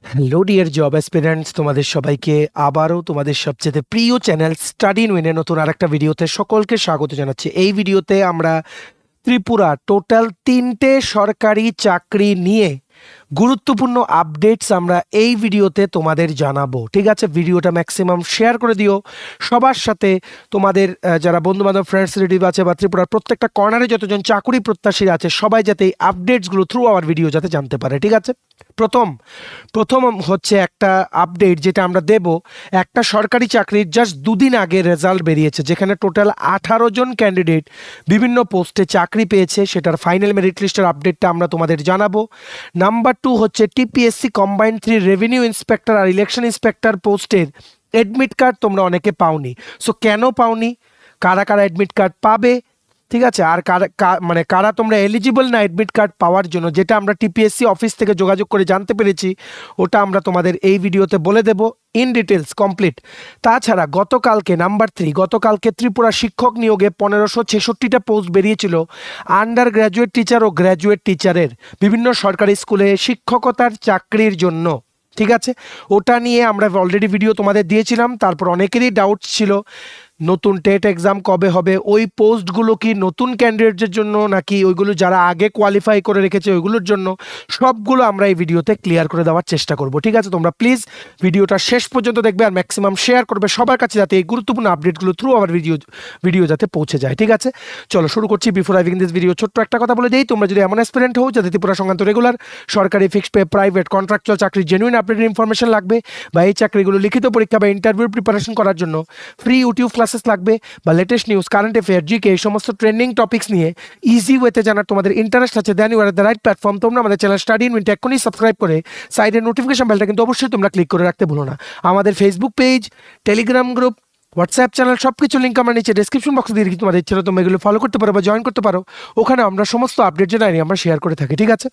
Hello dear job aspirants, তোমাদের সবাইকে আবারও তোমাদের সবচেয়ে প্রিয় চ্যানেল স্টাডি ইন উইনে নতুন আরেকটা ভিডিওতে সকলকে স্বাগত জানাচ্ছি। এই ভিডিওতে আমরা ত্রিপুরা টোটাল 3টে সরকারি চাকরি নিয়ে গুরুত্বপূর্ণ আপডেটস আমরা এই ভিডিওতে তোমাদের জানাবো। ঠিক আছে, ভিডিওটা ম্যাক্সিমাম শেয়ার করে দিও সবার সাথে। তোমাদের যারা বন্ধু বান্ধব ফ্রেন্ডস রিলেটিভ আছে বা ত্রিপুরার প্রত্যেকটা কর্নারে যতজন চাকরি প্রত্যাশীরা আছে সবাই যাতে এই আপডেটসগুলো থ্রু আওয়ার ভিডিও যাতে জানতে পারে। ঠিক আছে, প্রথম হচ্ছে একটা আপডেট যেটা আমরা দেব। একটা সরকারি চাকরির জাস্ট দুদিন আগে রেজাল্ট বেরিয়েছে, যেখানে টোটাল 18 জন ক্যান্ডিডেট বিভিন্ন পোস্টে চাকরি পেয়েছে। সেটার ফাইনাল মেরিট লিস্টের আপডেটটা আমরা তোমাদের জানাবো। নাম্বার 2 হচ্ছে টিপিএসসি কম্বাইন্ড 3 রেভিনিউ ইন্সপেক্টর আর ইলেকশন ইন্সপেক্টর পোস্টের অ্যাডমিট কার্ড তোমরা অনেকে পাওনি। সো কেন পাওনি, কারা কারা অ্যাডমিট কার্ড পাবে, ঠিক আছে, আর কারা তোমরা এলিজিবল না অ্যাডমিট কার্ড পাওয়ার জন্য, যেটা আমরা টিপিএসসি অফিস থেকে যোগাযোগ করে জানতে পেরেছি, ওটা আমরা তোমাদের এই ভিডিওতে বলে দেব ইন ডিটেলস কমপ্লিট। তাছাড়া গতকালকে নাম্বার 3, গতকালকে ত্রিপুরা শিক্ষক নিয়োগে 1566টা পোস্ট বেরিয়েছিল আন্ডার গ্র্যাজুয়েট টিচার ও গ্র্যাজুয়েট টিচারের বিভিন্ন সরকারি স্কুলে শিক্ষকতার চাকরির জন্য। ঠিক আছে, ওটা নিয়ে আমরা অলরেডি ভিডিও তোমাদের দিয়েছিলাম। তারপর অনেকেরই ডাউট ছিল নতুন টেট এক্সাম কবে হবে, ওই পোস্টগুলো কি নতুন ক্যান্ডিডেটদের জন্য নাকি ওইগুলো যারা আগে কোয়ালিফাই করে রেখেছে ওইগুলোর জন্য, সবগুলো আমরা এই ভিডিওতে ক্লিয়ার করে দেওয়ার চেষ্টা করব। ঠিক আছে, তোমরা প্লিজ ভিডিওটা শেষ পর্যন্ত দেখবে আর ম্যাক্সিমাম শেয়ার করবে সবার কাছে, যাতে এই গুরুত্বপূর্ণ আপডেটগুলো থ্রু আমার ভিডিও যাতে পৌঁছে যায়। ঠিক আছে, চলো শুরু করছি। Before I begin this video ছোট্ট একটা কথা বলে দিই, তোমরা যদি এমন অ্যাসপিরেন্ট হও যাতে ত্রিপুরা সংক্রান্ত রেগুলার সরকারি ফিক্সড পে প্রাইভেট কন্ট্রাকচুয়াল চাকরির জেনুইন আপডেটেড ইনফরমেশন লাগবে, বা এই চাকরিগুলো লিখিত পরীক্ষা বা ইন্টারভিউর প্রিপারেশন করার জন্য ফ্রি ইউটিউব ক্লাসেস লাগবে, বা latest news current affair GK এই সমস্ত ট্রেন্ডিং টপিক্স নিয়ে ইজি ওয়েতে জানার তোমাদের ইন্টারেস্ট আছে, then you are the right platform. তোমরা আমাদের চ্যানেল স্টাডি ইন উইন এখনই সাবস্ক্রাইব করে সাইডের নোটিফিকেশন বেলটা কিন্তু অবশ্যই তোমরা ক্লিক করে রাখতে ভুলো না। আমাদের Facebook page, Telegram group, WhatsApp channel সব কিছু লিঙ্ক আমরা নিচে ডেসক্রিপশন বক্সে দিয়ে রেখেছি, তোমাদের ইচ্ছে তোমরা এগুলো ফলো করতে পারো বা জয়েন করতে পারো। ওখানে আমরা সমস্ত আপডেট যেটা আমরা শেয়ার করে থাকি। ঠিক আছে,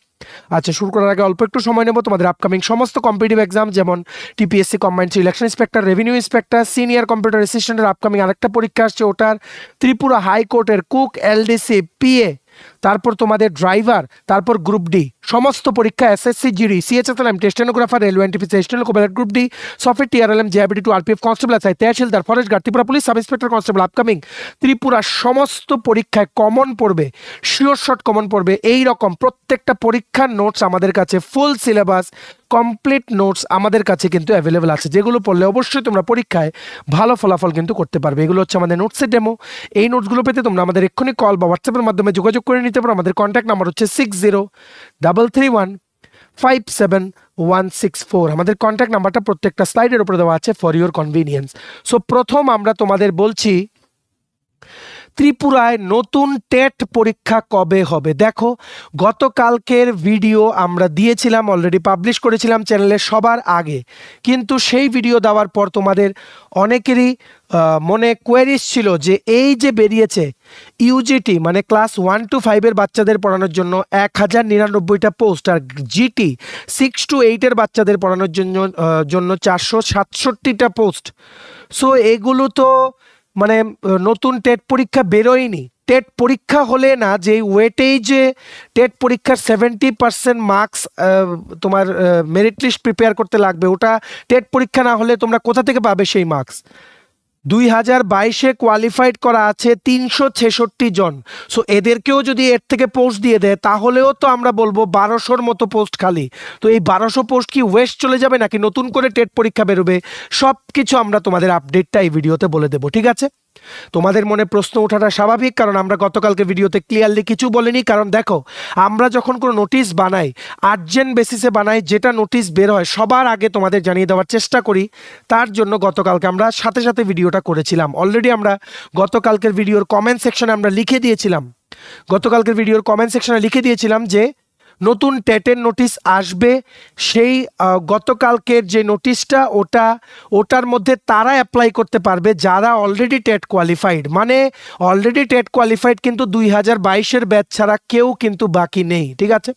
আচ্ছা শুরু করার আগে অল্প একটু সময় নেব। তোমাদের আপকামিং সমস্ত কম্পিটিটিভ এক্সাম যেমন TPSC combined election inspector, revenue inspector, senior computer অ্যাসিস্ট্যান্টের আপকামিং আরেকটা পরীক্ষা আসছে, ওটার ত্রিপুরা হাইকোর্টের কুক, এলডিসি, পিএ, তারপর তোমাদের ড্রাইভার, তারপর গ্রুপ ডি সমস্ত পরীক্ষা, এসএসসি, জিডি, সিএচএসএলএম, টেস্টেনোগ্রাফার, রেলওয়ে এনটিপিসি, স্টেনো কোব্যালেট গ্রুপ ডি, সফটওয়্যার, টিআরএলএম, জেআইবিডি টু, আরপিএফ কনস্টেবল, আসাই tehsildar, forest guard, Tripura police sub inspector constable upcoming Tripura সমস্ত পরীক্ষায় কমন পড়বে, শিওর শর্ট কমন পড়বে। এই রকম প্রত্যেকটা পরীক্ষার নোটস আমাদের কাছে, ফুল সিলেবাস কমপ্লিট নোটস আমাদের কাছে কিন্তু অ্যাভেলেবেল আছে, যেগুলো পড়লে অবশ্যই তোমরা পরীক্ষায় ভালো ফলাফল কিন্তু করতে পারবে। এগুলো হচ্ছে আমাদের নোটসের ডেমো। এই নোটসগুলো পেতে তোমরা আমাদের এক্ষুনি কল বা হোয়াটসঅ্যাপের মাধ্যমে যোগাযোগ করে নিতে পারো। আমাদের কন্ট্যাক্ট নাম্বার হচ্ছে 6033157164। আমাদের কন্ট্যাক্ট নাম্বারটা প্রত্যেকটা স্লাইডের উপরে দেওয়া আছে ফর ইউর কনভিনিয়েন্স। সো প্রথম আমরা তোমাদের বলছি ত্রিপুরায় নতুন টেট পরীক্ষা কবে হবে। দেখো, গতকালকের ভিডিও আমরা দিয়েছিলাম, অলরেডি পাবলিশ করেছিলাম চ্যানেলে সবার আগে, কিন্তু সেই ভিডিও দেওয়ার পর তোমাদের অনেকেরই মনে কোয়েরিজ ছিল যে এই যে বেরিয়েছে ইউজিটি মানে ক্লাস 1 to 5 বাচ্চাদের পড়ানোর জন্য 1099টা পোস্ট, আর জিটি 6 to 8 বাচ্চাদের পড়ানোর জন্য 467টা পোস্ট। সো এগুলো তো মানে নতুন টেট পরীক্ষা বেরোয়নি। টেট পরীক্ষা হলে না, যে ওয়েটেজে টেট পরীক্ষার 70% মার্কস তোমার মেরিট লিস্ট প্রিপেয়ার করতে লাগবে, ওটা টেট পরীক্ষা না হলে তোমরা কোথা থেকে পাবে সেই মার্কস। 2022-এ কোয়ালিফাইড করা আছে 366 জন। সো এদেরকেও যদি এর থেকে পোস্ট দিয়ে দেয় তাহলেও তো আমরা বলবো 1200-র মতো পোস্ট খালি। তো এই 1200 পোস্ট কি ওয়েস্ট চলে যাবে নাকি নতুন করে টেট পরীক্ষা বেরোবে, সব কিছু আমরা তোমাদের আপডেটটা এই ভিডিওতে বলে দেবো। ঠিক আছে, তোমাদের মনে প্রশ্ন ওঠাটা স্বাভাবিক, কারণ আমরা গতকালকে ভিডিওতে ক্লিয়ারলি কিছু বলিনি। কারণ দেখো, আমরা যখন কোনো নোটিশ বানাই আর্জেন্ট বেসিসে বানাই, যেটা নোটিশ বের হয় সবার আগে তোমাদের জানিয়ে দেওয়ার চেষ্টা করি। তার জন্য গতকালকে আমরা সাথে সাথে ভিডিওটা করেছিলাম। অলরেডি আমরা গতকালকের ভিডিওর কমেন্ট সেকশনে আমরা লিখে দিয়েছিলাম যে নতুন টেটের নোটিশ আসবে। সেই গতকালকের যে নোটিশটা ওটার মধ্যে তারা অ্যাপ্লাই করতে পারবে যারা অলরেডি টেট কোয়ালিফাইড, মানে অলরেডি টেট কোয়ালিফাইড কিন্তু 2022-এর ব্যাচ ছাড়া কেউ কিন্তু বাকি নেই। ঠিক আছে,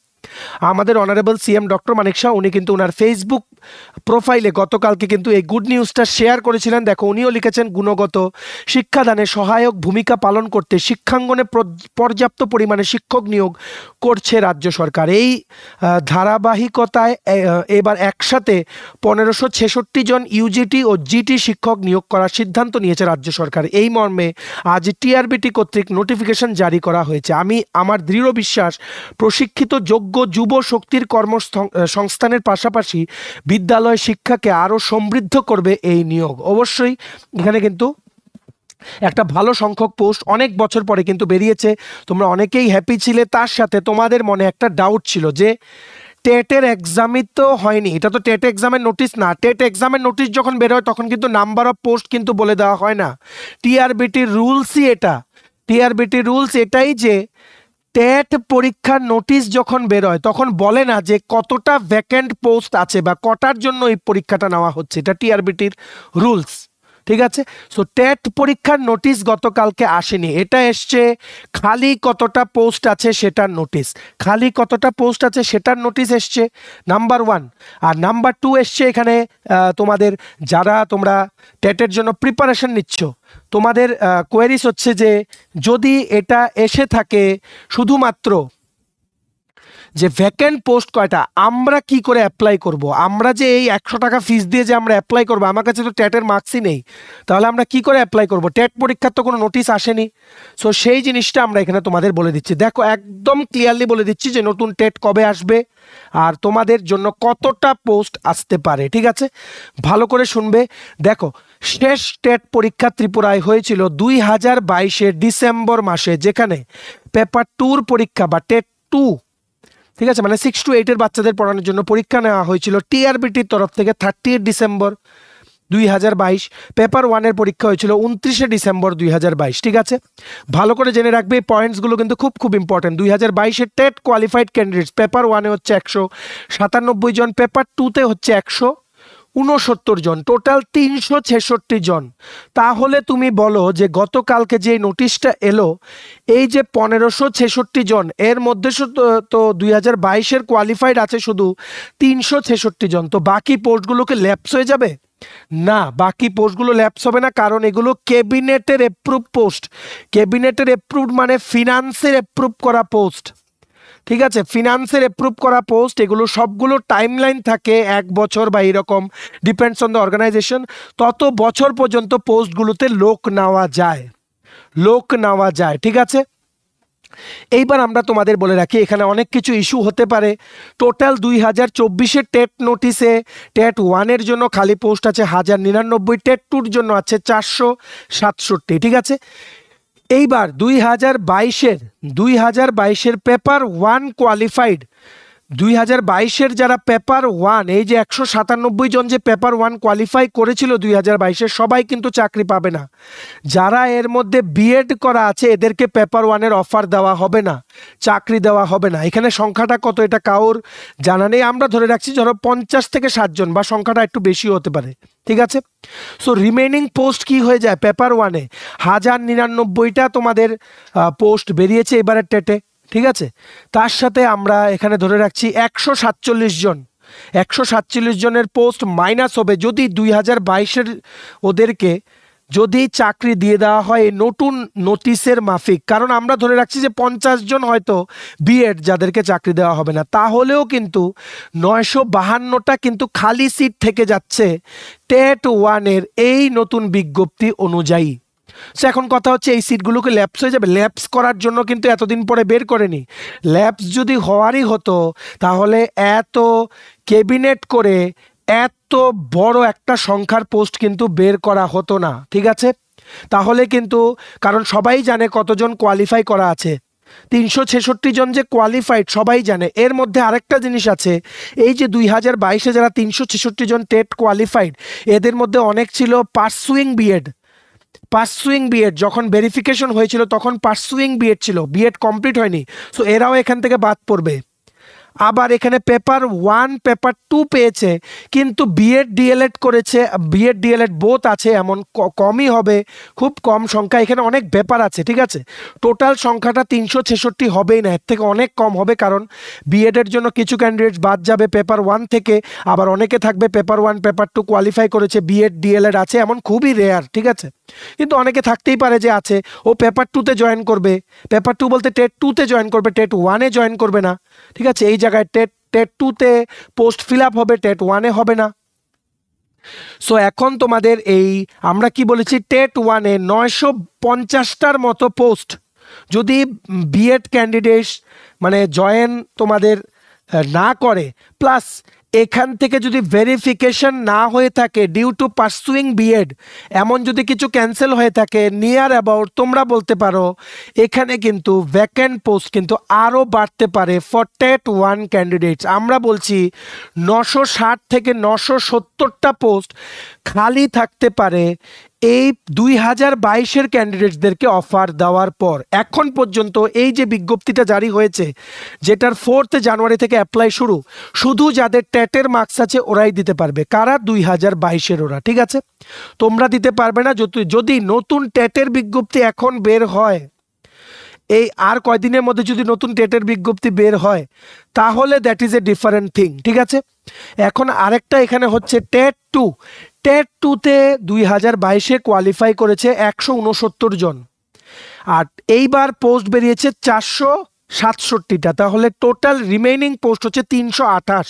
আমাদের অনারেবল সিএম ডক্টর মানিক শাহ উনি কিন্তু ওনার ফেসবুক প্রোফাইলে গতকালকে কিন্তু এই গুড নিউজটা শেয়ার করেছিলেন। দেখো, উনিও লিখেছেন, গুণগত শিক্ষাদানে সহায়ক ভূমিকা পালন করতে শিক্ষাঙ্গনে পর্যাপ্ত পরিমাণে শিক্ষক নিয়োগ করছে রাজ্য সরকার। এই ধারাবাহিকতায় এবার একসাথে 1566 জন ইউজিটি ও জিটি শিক্ষক নিয়োগ করার সিদ্ধান্ত নিয়েছে রাজ্য সরকার। এই মর্মে আজ টিআরবিটি কর্তৃক নোটিফিকেশন জারি করা হয়েছে। আমার দৃঢ় বিশ্বাস, প্রশিক্ষিত যোগ্য যুব শক্তির কর্মসংস্থানের পাশাপাশি বিদ্যালয় শিক্ষাকে আরও সমৃদ্ধ করবে এই নিয়োগ। অবশ্যই এখানে কিন্তু একটা ভালো সংখ্যক পোস্ট অনেক বছর পরে কিন্তু বেরিয়েছে। তোমরা অনেকেই হ্যাপি ছিলে, তার সাথে তোমাদের মনে একটা ডাউট ছিল যে টেটের এক্সামই তো হয়নি, এটা তো টেট এক্সামের নোটিশ না। টেট এক্সামের নোটিশ যখন বেরোয় তখন কিন্তু নাম্বার অফ পোস্ট কিন্তু বলে দেওয়া হয় না। টিআরবিটির রুলসই এটা, টিআরবিটির রুলস এটাই যে টেট পরীক্ষার নোটিশ যখন বেরোয় তখন বলে না যে কতটা ভ্যাকেন্ট পোস্ট আছে বা কটার জন্য এই পরীক্ষাটা নেওয়া হচ্ছে। এটা টিআরবিটির রুলস, ঠিক আছে। সো টেট পরীক্ষার নোটিশ গতকালকে আসেনি, এটা এসছে খালি কতটা পোস্ট আছে সেটার নোটিশ। খালি কতটা পোস্ট আছে সেটার নোটিশ এসছে, নাম্বার 1। আর নাম্বার 2 এসছে এখানে তোমাদের যারা তোমরা টেটের জন্য প্রিপারেশন নিচ্ছ, তোমাদের কোয়েরিজ হচ্ছে যে যদি এটা এসে থাকে শুধুমাত্র যে ভ্যাকেন্ট পোস্ট কয়টা, আমরা কি করে অ্যাপ্লাই করব? আমরা যে এই 100 টাকা ফিস দিয়ে যে আমরা অ্যাপ্লাই করবো, আমার কাছে তো টেটের মার্কসই নেই, তাহলে আমরা কি করে অ্যাপ্লাই করব? টেট পরীক্ষার তো কোনো নোটিশ আসেনি। সো সেই জিনিসটা আমরা এখানে তোমাদের বলে দিচ্ছি। দেখো, একদম ক্লিয়ারলি বলে দিচ্ছি যে নতুন টেট কবে আসবে আর তোমাদের জন্য কতটা পোস্ট আসতে পারে, ঠিক আছে? ভালো করে শুনবে। দেখো, শেষ টেট পরীক্ষা ত্রিপুরায় হয়েছিল 2022 ডিসেম্বর মাসে, যেখানে পেপার 2 পরীক্ষা বা টেট 2, ঠিক আছে, মানে 6 to 8 বাচ্চাদের পড়ানোর জন্য পরীক্ষা নেওয়া হয়েছিল টিআরবিটির তরফ থেকে 30 ডিসেম্বর 2022। পেপার 1 পরীক্ষা হয়েছিল 29 ডিসেম্বর 2022, ঠিক আছে? ভালো করে জেনে রাখবে, এই পয়েন্টসগুলো কিন্তু খুব খুব important. 2022 TET qualified candidates paper 1 হচ্ছে 197 জন, পেপার 2 হচ্ছে 169 জন, টোটাল 366 জন। তাহলে তুমি বলো যে গতকালকে যে নোটিশটা এলো, এই যে 1566 জন, এর মধ্যে তো 2022 কোয়ালিফাইড আছে শুধু 366 জন, তো বাকি পোস্টগুলোকে ল্যাপস হয়ে যাবে? না, বাকি পোস্টগুলো ল্যাপস হবে না, কারণ এগুলো ক্যাবিনেটের অ্যাপ্রুভ পোস্ট। ক্যাবিনেটের অ্যাপ্রুভ মানে ফিনান্সের অ্যাপ্রুভ করা পোস্ট, ঠিক আছে? ফিনান্সের অ্যাপ্রুভ করা পোস্ট, এগুলো সবগুলো টাইমলাইন থাকে 1 বছর বা এরকম, ডিপেন্ডস অন দ্য অর্গানাইজেশন। তত বছর পর্যন্ত পোস্টগুলোতে লোক নেওয়া যায়, লোক নেওয়া যায়, ঠিক আছে? এইবার আমরা তোমাদের বলে রাখি, এখানে অনেক কিছু ইস্যু হতে পারে। টোটাল 2024 টেট নোটিশে টেট 1 জন্য খালি পোস্ট আছে 1099, টেট 2 জন্য আছে 467, ঠিক আছে? এইবার 2022 পেপার 1 কোয়ালিফাইড, 2022 যারা পেপার 1, এই যে 197 জন যে পেপার 1 কোয়ালিফাই করেছিল 2022, সবাই কিন্তু চাকরি পাবে না। যারা এর মধ্যে বিএড করা আছে এদেরকে পেপার 1 অফার দেওয়া হবে না, চাকরি দেওয়া হবে না। এখানে সংখ্যাটা কত এটা কাউর জানা নেই, আমরা ধরে রাখছি ধরো 50 থেকে 60 জন, বা সংখ্যাটা একটু বেশি হতে পারে, ঠিক আছে? সো রিমেনিং পোস্ট কি হয়ে যায়? পেপার 1 1099টা তোমাদের পোস্ট বেরিয়েছে এবারের টেটে, ঠিক আছে? তার সাথে আমরা এখানে ধরে রাখছি 147 জন, 147 জনের পোস্ট মাইনাস হবে যদি 2022 ওদেরকে যদি চাকরি দিয়ে দেওয়া হয় নতুন নোটিশের মাফিক। কারণ আমরা ধরে রাখছি যে 50 জন হয়তো বিএড যাদেরকে চাকরি দেওয়া হবে না, তাহলেও কিন্তু 952টা কিন্তু খালি সিট থেকে যাচ্ছে টেট 1 এই নতুন বিজ্ঞপ্তি অনুযায়ী। সো এখন কথা হচ্ছে, এই সিটগুলোকে ল্যাপস হয়ে যাবে? ল্যাপস করার জন্য কিন্তু এতদিন পরে বের করেনি। ল্যাপস যদি হওয়ারই হতো তাহলে এত ক্যাবিনেট করে এত বড় একটা সংখ্যার পোস্ট কিন্তু বের করা হতো না, ঠিক আছে? তাহলে কিন্তু, কারণ সবাই জানে কতজন কোয়ালিফাই করা আছে, 366 জন যে কোয়ালিফাইড সবাই জানে। এর মধ্যে আরেকটা জিনিস আছে, এই যে 2022 যারা 366 জন টেট কোয়ালিফাইড, এদের মধ্যে অনেক ছিল পার্সুইং বিএড। পার্সুইং বিএড যখন ভেরিফিকেশন হয়েছিল তখন পার্সুইং বিএড ছিল, বিএড কমপ্লিট হয়নি। সো এরাও এখান থেকে বাদ পড়বে। আবার এখানে পেপার 1 পেপার 2 পেয়েছে, কিন্তু বিএড ডিএলএড করেছে, বিএড ডিএলএড বোথ আছে, এমন কমই হবে, খুব কম সংখ্যা, এখানে অনেক পেপার আছে, ঠিক আছে। টোটাল সংখ্যাটা 366 হবেই না, এর থেকে অনেক কম হবে, কারণ বিএডের জন্য কিছু ক্যান্ডিডেটস বাদ যাবে পেপার 1 থেকে, আবার অনেকে থাকবে পেপার 1 পেপার 2 কোয়ালিফাই করেছে, বিএড ডিএলএড আছে, এমন খুবই রেয়ার, ঠিক আছে। কিন্তু অনেকে থাকতেই পারে যে আছে, ও পেপার 2তে জয়েন করবে, পেপার 2 বলতে টেট 2তে জয়েন করবে, টেট 1-এ জয়েন করবে না, ঠিক আছে। এই জায়গায় টেট 2তে পোস্ট ফিল আপ হবে, টেট 1-এ হবে না। সো এখন তোমাদের এই আমরা কি বলেছি, টেট 1-এ 950টার মতো পোস্ট যদি বিএড ক্যান্ডিডেট মানে জয়েন তোমাদের না করে, প্লাস এখান থেকে যদি ভেরিফিকেশন না হয়ে থাকে ডিউ টু পারসুইং বিএড, এমন যদি কিছু ক্যান্সেল হয়ে থাকে, নিয়ার অ্যাবাউট তোমরা বলতে পারো এখানে কিন্তু ভ্যাকেন্ট পোস্ট কিন্তু আরও বাড়তে পারে ফর টেট 1 ক্যান্ডিডেটস। আমরা বলছি 960 থেকে 970টা পোস্ট খালি থাকতে পারে এই 2022-এর ক্যান্ডিডেটসদেরকে অফার দেওয়ার পর। এখন পর্যন্ত এই যে বিজ্ঞপ্তিটা জারি হয়েছে, যেটার 4 জানুয়ারি থেকে অ্যাপ্লাই শুরু, শুধু যাদের টেটের মার্কস আছে ওরাই দিতে পারবে। কারা? 2022-এর ওরা, ঠিক আছে। তোমরা দিতে পারবে না। যদি নতুন টেটের বিজ্ঞপ্তি এখন বের হয়, এই আর কয়দিনের মধ্যে যদি নতুন টেটের বিজ্ঞপ্তি বের হয়, তাহলে that is a different thing, ঠিক আছে। এখন আরেকটা এখানে হচ্ছে টেট 2। টেট 2-তে 2022-এ কোয়ালিফাই করেছে 169 জন, আর এইবার পোস্ট বেরিয়েছে 467টা, তাহলে টোটাল রিমেইনিং পোস্ট হচ্ছে 328।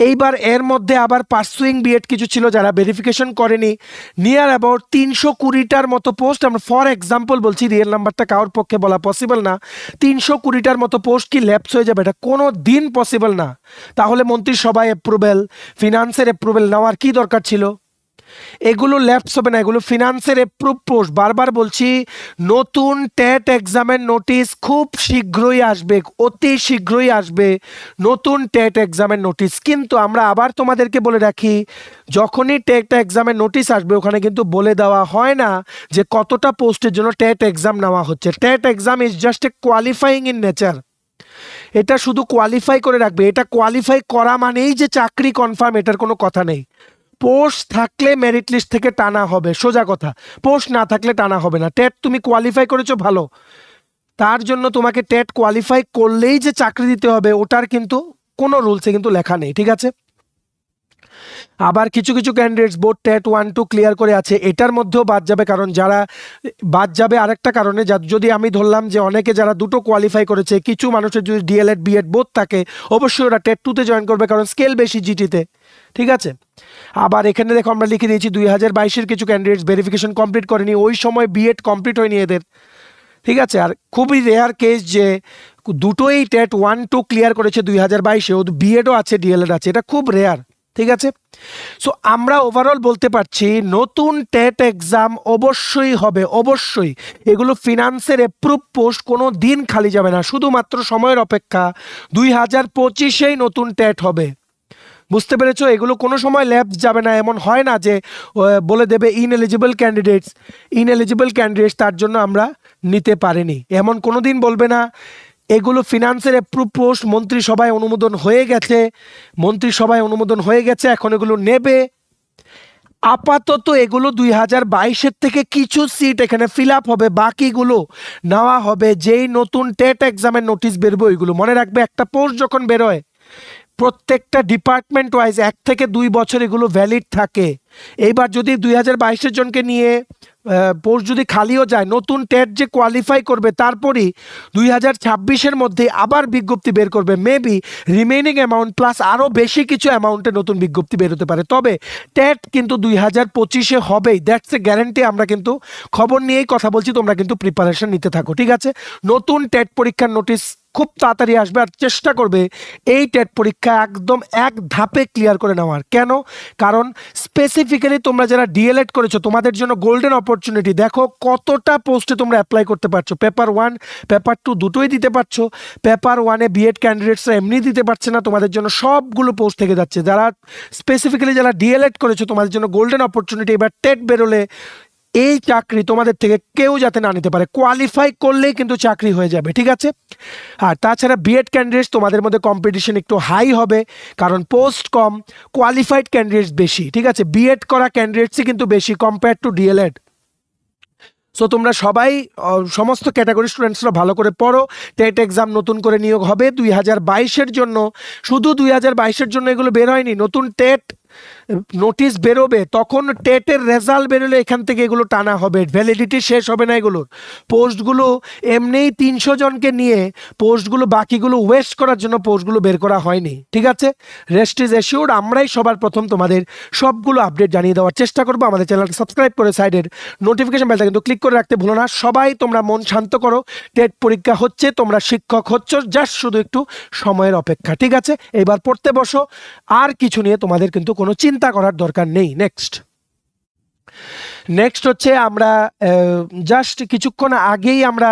এইবার এর মধ্যে আবার পারসুইং বিএড কিছু ছিল যারা ভেরিফিকেশন করেনি, নিয়ার অ্যাবাউট 320টার মতো পোস্ট, আমরা ফর এক্সাম্পল বলছি, রিয়েল নাম্বারটা কারোর পক্ষে বলা পসিবল না, 320টার মতো পোস্ট কি ল্যাপস হয়ে যাবে? এটা কোনো দিন পসিবল না। তাহলে মন্ত্রিসভায় অ্যাপ্রুভেল, ফিনান্সের অ্যাপ্রুভেল নেওয়ার কি দরকার ছিল? এগুলো ল্যাপস হবে না, এগুলো ফিনান্সের অ্যাপ্রুভ পোস্ট। বারবার বলছি, নতুন টেট এক্সামের নোটিশ খুব শীঘ্রই আসবে, অতি শীঘ্রই আসবে নতুন টেট এক্সামের নোটিশ। কিন্তু আমরা আবার তোমাদেরকে বলে রাখি, যখনই টেট এক্সামের নোটিশ আসবে ওখানে কিন্তু বলে দেওয়া হয় না যে কতটা পোস্টের জন্য টেট এক্সাম নেওয়া হচ্ছে। TET exam is just a qualifying in nature, এটা শুধু কোয়ালিফাই করে রাখবে। এটা কোয়ালিফাই করা মানেই যে চাকরি কনফার্ম, এটার কোনো কথা নেই। পোস্ট থাকলে মেরিট লিস্ট থেকে টানা হবে, সোজা কথা। পোস্ট না থাকলে টানা হবে না। টেট তুমি কোয়ালিফাই করেছো, ভালো, তার জন্য তোমাকে টেট কোয়ালিফাই করলেই যে চাকরি দিতে হবে ওটার কিন্তু কোনো রুলসে কিন্তু লেখা নেই, ঠিক আছে। আবার কিছু কিছু ক্যান্ডিডেটস বোর্ড টেট 1-2 ক্লিয়ার করে আছে, এটার মধ্যেও বাদ যাবে। কারণ যারা বাদ যাবে আরেকটা কারণে, যদি আমি ধরলাম যে অনেকে যারা দুটো কোয়ালিফাই করেছে, কিছু মানুষের যদি ডিএলএড বিএড বোধ থাকে, অবশ্যই ওরা টেট 2-তে জয়েন করবে, কারণ স্কেল বেশি জিটিতে, ঠিক আছে। আবার এখানে দেখো আমরা লিখে দিয়েছি 2022-এর কিছু ক্যান্ডিডেটস ভেরিফিকেশন কমপ্লিট করেনি, ওই সময় বিএড কমপ্লিট হয়নি এদের, ঠিক আছে। আর খুবই রেয়ার কেস যে দুটোই টেট 1-2 ক্লিয়ার করেছে 2022-এ, ও বিএডও আছে ডিএলএড আছে, এটা খুব রেয়ার, ঠিক আছে। সো আমরা ওভারঅল বলতে পারছি নতুন টেট এক্সাম অবশ্যই হবে, অবশ্যই। এগুলো ফিনান্সের অ্যাপ্রুভ পোস্ট, কোনো দিন খালি যাবে না, শুধুমাত্র সময়ের অপেক্ষা। 2025-এই নতুন টেট হবে, বুঝতে পেরেছো? এগুলো কোনো সময় ল্যাপস যাবে না। এমন হয় না যে বলে দেবে ইনএলিজিবল ক্যান্ডিডেটস তার জন্য আমরা নিতে পারিনি, এমন কোনো দিন বলবে না। এগুলো ফিনান্সের অ্যাপ্রুভ পোস্ট, মন্ত্রিসভায় অনুমোদন হয়ে গেছে, এখন এগুলো নেবে। আপাতত এগুলো 2022-এর থেকে কিছু সিট এখানে ফিল আপ হবে, বাকিগুলো নেওয়া হবে যেই নতুন টেট এক্সামের নোটিশ বেরোবে ওইগুলো। মনে রাখবে, একটা পোস্ট যখন বেরোয় প্রত্যেকটা ডিপার্টমেন্ট ওয়াইজ 1 থেকে 2 বছর এগুলো ভ্যালিড থাকে। এইবার যদি 2022-এর জনকে নিয়ে পোস্ট যদি খালিও যায়, নতুন টেট যে কোয়ালিফাই করবে তারপরই 2026-এর মধ্যে আবার বিজ্ঞপ্তি বের করবে, মেবি রিমেইনিং অ্যামাউন্ট প্লাস আরও বেশি কিছু অ্যামাউন্টে নতুন বিজ্ঞপ্তি বেরোতে পারে। তবে টেট কিন্তু 2025-এ হবেই, দ্যাটস এ গ্যারান্টি। আমরা কিন্তু খবর নিয়েই কথা বলছি, তোমরা কিন্তু প্রিপারেশন নিতে থাকো, ঠিক আছে। নতুন টেট পরীক্ষার নোটিশ খুব তাড়াতাড়ি আসবে, আর চেষ্টা করবে এই টেট পরীক্ষা একদম এক ধাপে ক্লিয়ার করে নেওয়ার। কেন? কারণ স্পেসিফিক্যালি তোমরা যারা ডিএলএড করেছো তোমাদের জন্য গোল্ডেন অপরচুনিটি। দেখো কতটা পোস্টে তোমরা অ্যাপ্লাই করতে পারছো, পেপার 1 পেপার 2 দুটোই দিতে পারছো। পেপার 1-এ বিএড ক্যান্ডিডেটসরা এমনি দিতে পারছে না, তোমাদের জন্য সবগুলো পোস্ট থেকে যাচ্ছে। যারা স্পেসিফিক্যালি যারা ডিএলএড করেছো তোমাদের জন্য গোল্ডেন অপরচুনিটি। এবার টেট বেরোলে এই চাকরি তোমাদের থেকে কেউ যাতে না নিতে পারে, কোয়ালিফাই করলেই কিন্তু চাকরি হয়ে যাবে, ঠিক আছে। আর তাছাড়া বিএড ক্যান্ডিডেটস তোমাদের মধ্যে কম্পিটিশন একটু হাই হবে, কারণ পোস্ট কম, কোয়ালিফাইড ক্যান্ডিডেটস বেশি, ঠিক আছে। বিএড করা ক্যান্ডিডেটসই কিন্তু বেশি কম্পেয়ার টু ডিএলএড। সো তোমরা সবাই সমস্ত ক্যাটাগরি স্টুডেন্টসরা ভালো করে পড়ো। টেট এক্সাম নতুন করে নিয়োগ হবে 2022-এর জন্য, শুধু 2022-এর জন্য এগুলো বের হয়নি, নতুন টেট নোটিশ বেরোবে, তখন টেটের রেজাল্ট বেরোলে এখান থেকে এগুলো টানা হবে, ভ্যালিডিটি শেষ হবে না এগুলোর। পোস্টগুলো এমনিই 300 জনকে নিয়ে পোস্টগুলো বাকিগুলো ওয়েস্ট করার জন্য পোস্টগুলো বের করা হয়নি, ঠিক আছে। রেস্ট ইজ অ্যাসিওর্ড, আমরাই সবার প্রথম তোমাদের সবগুলো আপডেট জানিয়ে দেওয়ার চেষ্টা করবো। আমাদের চ্যানেলটা সাবস্ক্রাইব করে সাইডের নোটিফিকেশন বেলটা কিন্তু ক্লিক করে রাখতে ভুলো না। সবাই তোমরা মন শান্ত করো, টেট পরীক্ষা হচ্ছে, তোমরা শিক্ষক হচ্ছ, জাস্ট শুধু একটু সময়ের অপেক্ষা, ঠিক আছে। এবার পড়তে বসো, আর কিছু নিয়ে তোমাদের কিন্তু কোনো চিন্তা করার দরকার নেই। নেক্সট হচ্ছে আমরা জাস্ট কিছুক্ষণ আগেই আমরা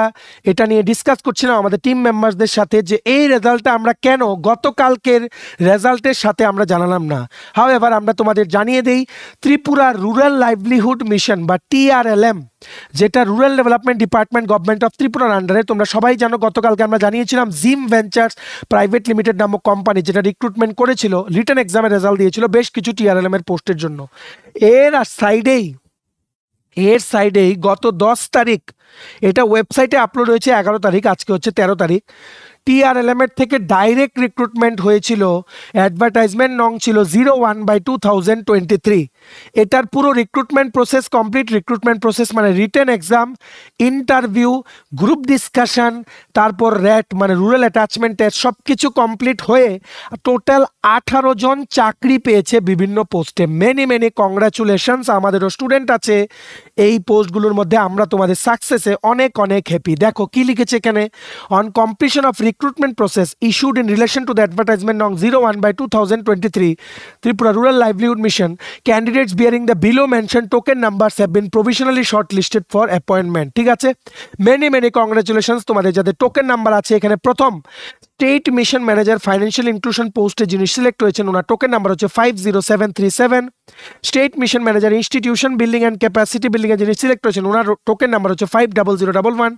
এটা নিয়ে ডিসকাস করছিলাম আমাদের টিম মেম্বারসদের সাথে, যে এই রেজাল্টটা আমরা কেন গতকালকের রেজাল্টের সাথে আমরা জানালাম না। হাউএভার আমরা তোমাদের জানিয়ে দেই, ত্রিপুরা রুরাল লাইভলিহুড মিশন বা TRLM, যেটা rural development department government of ত্রিপুরার আন্ডারে, তোমরা সবাই জানো গতকালকে আমরা জানিয়েছিলাম জিম ভেঞ্চার্স প্রাইভেট লিমিটেড নামক কোম্পানি যেটা রিক্রুটমেন্ট করেছিল, রিটেন এক্সামের রেজাল্ট দিয়েছিল বেশ কিছু TRLM এর পোস্টের জন্য। এর সাইডেই গত 10 তারিখ, এটা ওয়েবসাইটে আপলোড হয়েছে 11 তারিখ, আজকে হচ্ছে 13 তারিখ, TRLM এর থেকে ডাইরেক্ট রিক্রুটমেন্ট হয়েছিল, অ্যাডভার্টাইজমেন্ট নং ছিল 01/2023। এটার পুরো recruitment process complete, recruitment process মানে written exam, interview, group discussion, তারপর র্যাট মানে রুরাল অ্যাটাচমেন্ট টেস্ট, সব কিছু কমপ্লিট হয়ে টোটাল 18 জন চাকরি পেয়েছে বিভিন্ন পোস্টে। মেনি কংগ্রাচুলেশনস, আমাদেরও স্টুডেন্ট আছে এই পোস্টগুলোর মধ্যে। আমরা তোমাদের সাকসেসে অনেক হ্যাপি। দেখো কি লিখেছে এখানে, on completion of recruitment process issued in relation to the advertisement nong 01/2023 Tripura Rural Livelihood Mission, candidates bearing the below mentioned token numbers have been provisionally shortlisted for appointment, ঠিক আছে। মেনি কংগ্রাচুলেশনস তোমাদের যাদের token number আছে। এখানে প্রথম state mission manager financial inclusion পোস্টে যিনি select হয়েছেন ওনার টোকেন নাম্বার হচ্ছে 50737। State mission manager institution building and capacity building এ যিনি সিলেক্ট হয়েছেন ওনার টোকেন নাম্বার হচ্ছে 50011।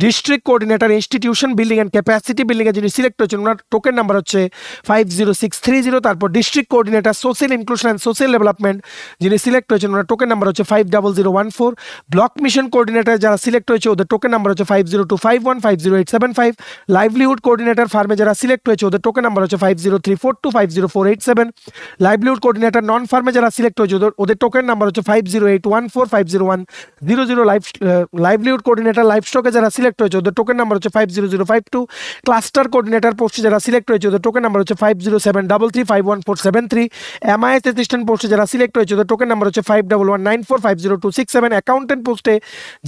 District coordinator institution building and capacity building এ যিনি সিলেক্ট হয়েছেন ওনার টোকেন নাম্বার হচ্ছে 50630। তারপর district coordinator social inclusion and social development যিনি সিলেক্ট হয়েছেন ওনার টোকেন নাম্বার হচ্ছে 50014। ব্লক মিশন কোঅর্ডিনেটর যারা সিলেক্ট হয়েছে ওদের টোকেন নাম্বার হচ্ছে 50251 50875। লাইভলিহুড কোঅর্ডিনেটর ফার্মে যারা সিলেক্ট হয়েছে ওদের টোকেন নাম্বার হচ্ছে 50342 50487। লাইভলিহুড কোঅর্ডিনেটর নন ফার্মে যারা সিলেক্ট হয়েছে ওদের টোকেন নাম্বার হচ্ছে 50814 50100। লাইভলিহুড কোঅর্ডিনেটর লাইভ স্টকে যারা সিলেক্ট হয়েছে ওদের টোকেন নাম্বার হচ্ছে 50052। ক্লাস্টার কোঅর্ডিনেটর পোস্টে যারা সিলেক্ট হয়েছে ওদের টোকেন নাম্বার হচ্ছে 50733 51473। এমআইএস অ্যাসিস্ট্যান্ট পোস্টে যারা সিলেক্ট হয়েছে ওদের টোকেন নাম্বার হচ্ছে 5119 50267। অ্যাকাউন্টেন্ট পোস্টে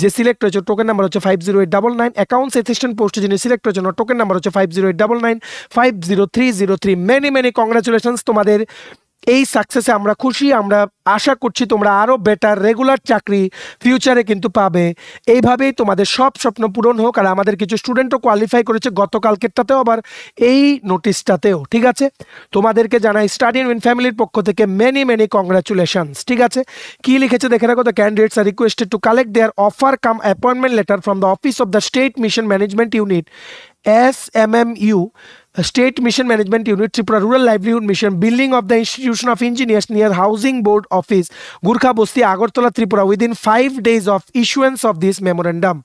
যে সিলেক্ট হয়েছে টোকেন নাম্বার হচ্ছে 50899। অ্যাকাউন্টস অ্যাসিস্ট্যান্ট পোস্টে যিনি সিলেক্ট হয়েছেন ওর টোকেন নাম্বার হচ্ছে 50899 50303। মেনি কংগ্রাচুলেশনস তোমাদের এই সাকসেসে আমরা খুশি। আমরা আশা করছি তোমরা আরও বেটার রেগুলার চাকরি ফিউচারে কিন্তু পাবে। এইভাবেই তোমাদের সব স্বপ্ন পূরণ হোক। আর আমাদের কিছু স্টুডেন্টও কোয়ালিফাই করেছে গতকালকেরটাতেও আবার এই নোটিশটাতেও, ঠিক আছে। তোমাদেরকে জানাই স্টাডি উইন ফ্যামিলির পক্ষ থেকে মেনি কংগ্রাচুলেশনস, ঠিক আছে। কি লিখেছে দেখে রাখো, the candidates are requested to collect their offer cum appointment letter from the office of the state mission management unit SMMU, State Mission Management Unit, Tripura Rural Livelihood Mission, Building of the Institution of Engineers near Housing Board Office, Gurkha Bosti, Agartala, Tripura, within 5 days of issuance of this memorandum.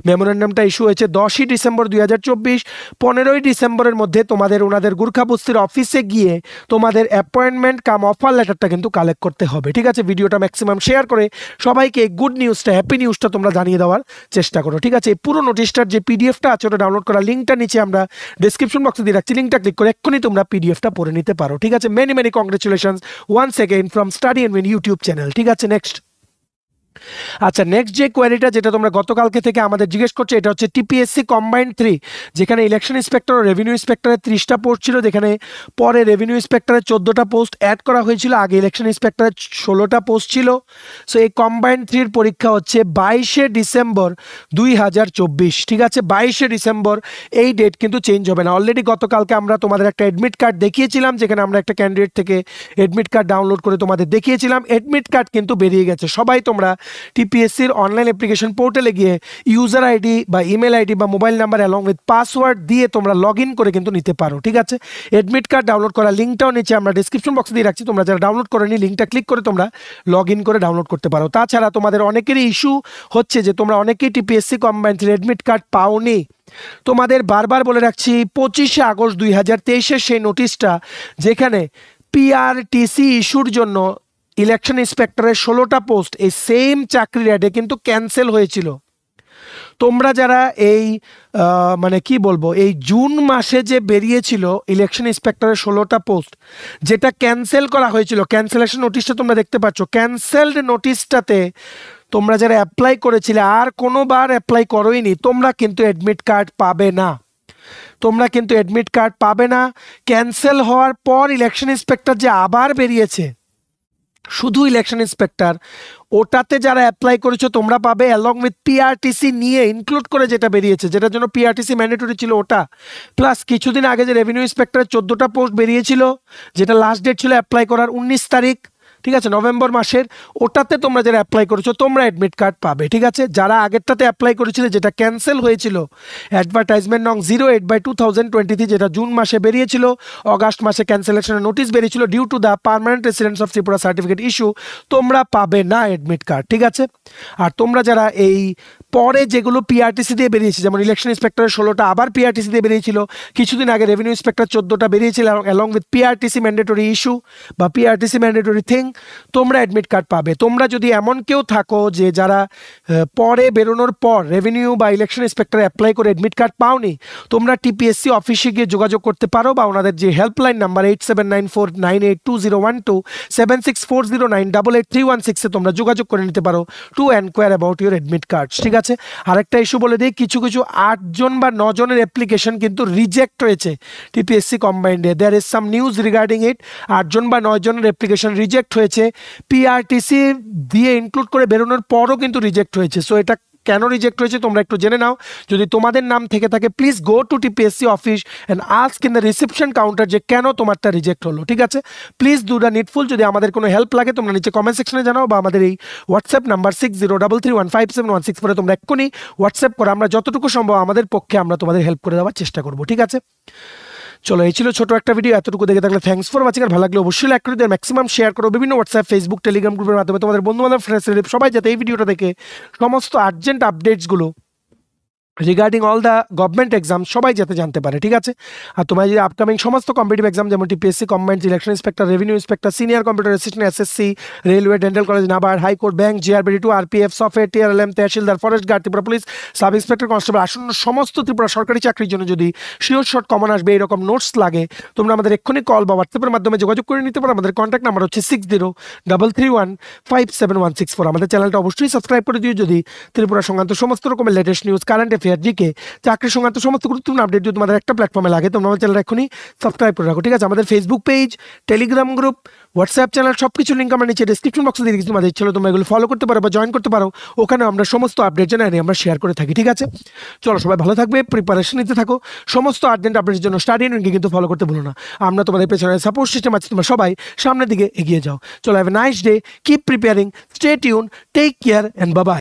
মেমোরেন্ডামটা issue হয়েছে 10ই December 2024। 15ই ডিসেম্বরের মধ্যে তোমাদের ওনাদের গুর্খা বস্তির অফিসে গিয়ে তোমাদের অ্যাপয়েন্টমেন্ট কাম অফার লেটারটা কিন্তু কালেক্ট করতে হবে, ঠিক আছে। ভিডিওটা ম্যাক্সিমাম শেয়ার করে সবাইকে গুড নিউজটা, হ্যাপি নিউজটা তোমরা জানিয়ে দেওয়ার চেষ্টা করো, ঠিক আছে। এই পুরো নোটিশটার যে পিডিএফটা আছে ওটা ডাউনলোড করার লিঙ্কটা নিচে আমরা ডেসক্রিপশন বক্সে দিয়ে রাখছি, লিঙ্কটা ক্লিক করে এক্ষুনি তোমরা পিডিএফটা পড়ে নিতে পারো, ঠিক আছে। Many congratulations once again from study and win YouTube channel, ঠিক আছে। আচ্ছা, নেক্সট যে কোয়ারিটা যেটা তোমরা গতকালকে থেকে আমাদের জিজ্ঞেস করছো, এটা হচ্ছে টিপিএসসি কম্বাইন্ড 3, যেখানে ইলেকশন ইন্সপেক্টর ও রেভিনিউ ইন্সপেক্টরের 30টা পোস্ট ছিল, যেখানে পরে রেভিনিউ ইন্সপেক্টরের 14টা পোস্ট অ্যাড করা হয়েছিল, আগে ইলেকশন ইন্সপেক্টরের 16টা পোস্ট ছিল। সো এই কম্বাইন্ড 3-র পরীক্ষা হচ্ছে 22শে ডিসেম্বর 2024, ঠিক আছে। 22শে ডিসেম্বর, এই ডেট কিন্তু চেঞ্জ হবে না। অলরেডি গতকালকে আমরা তোমাদের একটা অ্যাডমিট কার্ড দেখিয়েছিলাম, যেখানে আমরা একটা ক্যান্ডিডেট থেকে অ্যাডমিট কার্ড ডাউনলোড করে তোমাদের দেখিয়েছিলাম। অ্যাডমিট কার্ড কিন্তু বেরিয়ে গেছে, সবাই তোমরা টিপিএসসির অনলাইন অ্যাপ্লিকেশন পোর্টালে গিয়ে ইউজার আইডি বা ইমেল আইডি বা mobile number along with password দিয়ে তোমরা লগ ইন করে কিন্তু নিতে পারো। ঠিক আছে, অ্যাডমিট কার্ড ডাউনলোড করার লিঙ্কটাও নিচে আমরা ডিসক্রিপশন বক্সে দিয়ে রাখছি, তোমরা যারা ডাউনলোড করেনি লিঙ্কটা ক্লিক করে তোমরা লগ ইন করে ডাউনলোড করতে পারো। তাছাড়া তোমাদের অনেকেরই ইস্যু হচ্ছে যে তোমরা অনেকেই টিপিএসসি কম্বাইন্ড অ্যাডমিট কার্ড পাওনি। তোমাদের বারবার বলে রাখছি 25শে আগস্ট 2023-এর সেই নোটিশটা যেখানে পিআরটিসি ইস্যুর জন্য ইলেকশন ইন্সপেক্টরের 16টা পোস্ট এই সেম চাকরির অ্যাডে কিন্তু ক্যান্সেল হয়েছিল। তোমরা যারা এই মানে কি বলবো এই জুন মাসে যে বেরিয়েছিল ইলেকশন ইন্সপেক্টরের 16টা পোস্ট যেটা ক্যান্সেল করা হয়েছিল, ক্যান্সেলেশন নোটিশটা তোমরা দেখতে পাচ্ছ। ক্যান্সেলড নোটিশটাতে তোমরা যারা অ্যাপ্লাই করেছিলে আর কোনোবার অ্যাপ্লাই করোইনি, তোমরা কিন্তু অ্যাডমিট কার্ড পাবে না। তোমরা কিন্তু অ্যাডমিট কার্ড পাবে না। ক্যান্সেল হওয়ার পর ইলেকশন ইন্সপেক্টর যে আবার বেরিয়েছে, শুধু ইলেকশন ইন্সপেক্টর, ওটাতে যারা অ্যাপ্লাই করেছো তোমরা পাবে অ্যালং উইথ পিআরটিসি নিয়ে ইনক্লুড করে যেটা বেরিয়েছে, যেটার জন্য পিআরটিসি ম্যান্ডেটরি ছিল ওটা, প্লাস কিছুদিন আগে যে রেভিনিউ ইন্সপেক্টরের 14টা পোস্ট বেরিয়েছিল যেটা লাস্ট ডেট ছিল অ্যাপ্লাই করার 19 তারিখ, ঠিক আছে, নভেম্বর মাসের, ওটাতে তোমরা যারা অ্যাপ্লাই করেছো তোমরা অ্যাডমিট কার্ড পাবে। ঠিক আছে, যারা আগেরটাতে অ্যাপ্লাই করেছিলে যেটা ক্যান্সেল হয়েছিল অ্যাডভার্টাইজমেন্ট নং 08/2023 যেটা জুন মাসে বেরিয়েছিল, অগাস্ট মাসে ক্যান্সেলেশনের নোটিশ বেরিয়েছিল due to the permanent residence of Tripura certificate issue, তোমরা পাবে না অ্যাডমিট কার্ড। ঠিক আছে, আর তোমরা যারা এই পরে যেগুলো পিআরটিসি দিয়ে বেরিয়েছে, যেমন ইলেকশন ইন্সপেক্টরের 16টা আবার পিআরটিসি দিয়ে বেরিয়েছিল, কিছুদিন আগে রেভিনিউ ইন্সপেক্টর 14টা বেরিয়েছিল along with PRTC mandatory issue বা পিআরটিসি ম্যান্ডেটরি থিং, তোমরা অ্যাডমিট কার্ড পাবে। তোমরা যদি এমন কেউ থাকো যে যারা পরে বেরোনোর পর রেভিনিউ বা ইলেকশন ইন্সপেক্টর অ্যাপ্লাই করে অ্যাডমিট কার্ড পাওনি, তোমরা টিপিএসসি অফিসে গিয়ে যোগাযোগ করতে পারো বা ওনাদের যে হেল্পলাইন নাম্বার 8794982012 7640988316-এ তোমরা যোগাযোগ করে নিতে পারো two enquire about your admit card. ঠিক আছে, আরেকটা ইস্যু বলে দিই, কিছু 8 জন বা 9 জনের অ্যাপ্লিকেশন কিন্তু রিজেক্ট হয়েছে টিপিএসসি কম্বাইন্ডে। There is some news regarding it. 8 জন বা 9 জনের অ্যাপ্লিকেশন রিজেক্ট হয়েছে, পিআরটিসি দিয়ে ইনক্লুড করে বেরোনোর পরও কিন্তু রিজেক্ট হয়েছে। সো এটা কেন রিজেক্ট হয়েছে তোমরা একটু জেনে নাও। যদি তোমাদের নাম থেকে থাকে please go to TPSC office and ask in the reception counter যে কেন তোমারটা রিজেক্ট হলো। ঠিক আছে, প্লিজ ডু দ্য নিডফুল। যদি আমাদের কোনো হেল্প লাগে তোমরা নিচে কমেন্ট সেকশনে জানাও বা আমাদের এই হোয়াটসঅ্যাপ নাম্বার 6033157164 তোমরা এক্ষুনি হোয়াটসঅ্যাপ করো। আমরা যতটুকু সম্ভব আমাদের পক্ষে আমরা তোমাদের হেল্প করে দেওয়ার চেষ্টা করবো। ঠিক আছে, চলো এই ছিল ছোট একটা ভিডিও। এতটুকু দেখে থাকলে থ্যাঙ্কস ফর ওয়াচিং। আর ভালো লাগলে অবশ্যই লাইক করে দিও, ম্যাক্সিমাম শেয়ার করো বিভিন্ন হোয়াটসঅ্যাপ, ফেসবুক, টেলিগ্রাম গ্রুপের মাধ্যমে তোমাদের বন্ধু-বান্ধব, ফ্রেন্ডস, রিলেটিভ সবাই যাতে এই ভিডিওটা দেখে সমস্ত আর্জেন্ট আপডেটসগুলো regarding all the government exam সবাই যাতে জানতে পারে। ঠিক আছে, আর তোমার যদি আপকামিং সমস্ত কম্পিটিভ এক্সাম যেমন TPSC combined, election inspector, revenue inspector, senior computer assistant, SSC, railway, dental college, NABARD, high court, bank, জিআরবিডি2, RPF, software, TRLM, tehsildar, forest guard, Tripura police, sub inspector, constable, আসন্ন সমস্ত ত্রিপুরা সরকারি চাকরির জন্য যদি শিওর শর্ট কমন আসবে এরকম নোটস লাগে, তোমরা আমাদের এক্ষুনি কল বা হোয়াটসঅ্যাপের মাধ্যমে যোগাযোগ করে নিতে পারো। আমাদের কন্ট্যাক্ট নাম্বার হচ্ছে 6033157164। আমাদের চ্যানেলটা অবশ্যই সাবস্ক্রাইব করে দিও যদি ত্রিপুরা সংক্রান্ত সমস্ত রকমের latest news, current affair, GK, চাকরি সংক্রান্ত সমস্ত গুরুত্বপূর্ণ আপডেট যদি তোমাদের একটা প্ল্যাটফর্মে লাগে তোমরা আমার চ্যানেল এখনই সাবস্ক্রাইব করে রাখো। ঠিক আছে, আমাদের Facebook page, Telegram group, WhatsApp channel সবকিছু লিঙ্ক আমরা নিচে ডেসক্রিপশন বক্সে দিয়ে দিচ্ছি। তোমাদের ইচ্ছে হলে তোমরা এগুলো ফলো করতে পারো বা জয়েন করতে পারো, ওখানে আমরা সমস্ত আপডেট জানাই আমরা শেয়ার করে থাকি। ঠিক আছে, চলো সবাই ভালো থাকবে, প্রিপারেশন নিতে থাকো, সমস্ত আর্জেন্ট আপডেটের জন্য স্টাডি ইউনিটকে কিন্তু ফলো করতে ভুলো না। আমরা তোমাদের পেছনে সাপোর্ট সিস্টেম আছে, তোমরা সবাই সামনের দিকে এগিয়ে যাও। চলো, have a nice day, keep preparing, stay tune, take care and bye by.